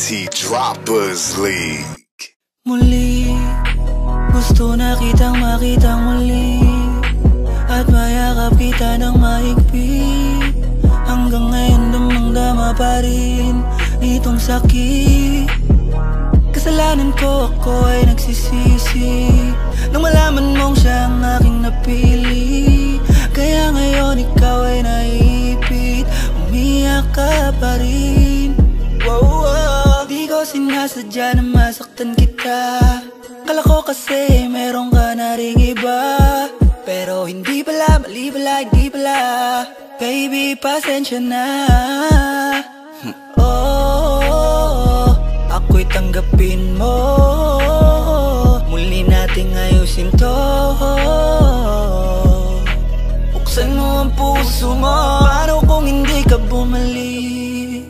MC Droppers League. Muli, gusto na kitang makitang muli, at mayakap kita ng mahigpit. Hanggang ngayon damang-dama pa rin itong sakit. Kasalanan ko, ako ay nagsisisi nang malaman mong siya ang aking napili. Kaya ngayon ikaw ay naipit, umiyak ka pa rin. Di ko sinasadya na masaktan kita. Kala ko kasi meron ka na ring iba, pero hindi pala, mali pala, hindi pala. Baby, pasensya na. Ako'y tanggapin mo, muli nating ayusin to. Buksan mo ang puso mo. Paano kung hindi ka bumalik?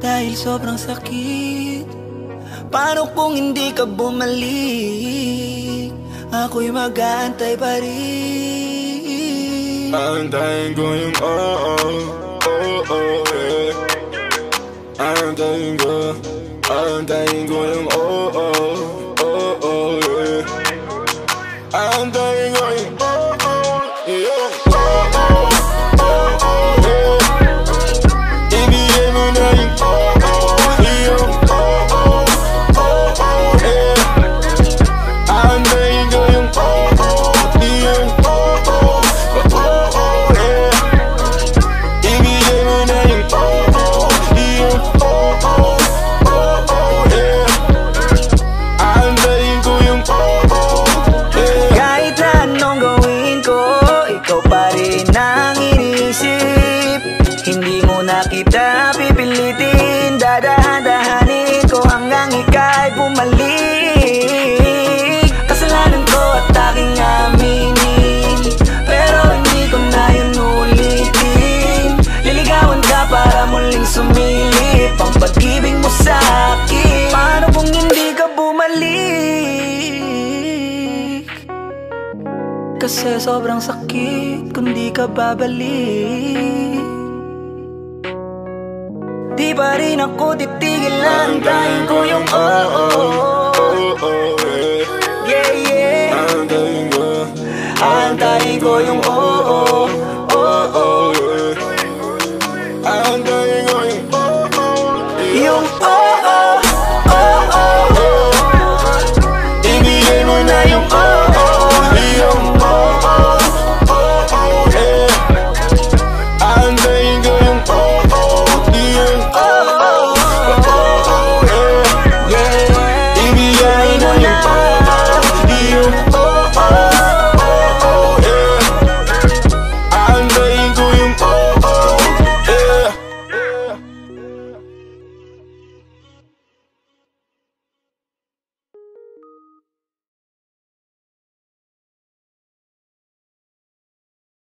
Dahil sobrang sakit. Paano kung hindi ka bumalik? Ako'y mag-aantay pa rin. Aantayin ko yung yeah. Aantayin ko yung yeah. Aantayin ko yung yeah. Ibigay mo na yung yeah. Aantayin ko yung yeah. Ibigay mo na yung yeah. Aantayin ko yung kahit na anong gawin ko, ikaw pa rin ang iniisip. Hindi mo na kita pipilitin, dadahan-dahanin ko hanggang ika'y bumalik. Kasalanan ko at aking aminin, pero hindi ko na yun ulitin. Liligawan ka para muling sumilip ang pag-ibig mo sa akin. Paano kung hindi ka bumalik? Kasi sobrang sakit kung di ka babalik. Di pa rin ako titigil, aantayin ko yung yeah, yeah. Aantayin ko Aantayin ko yung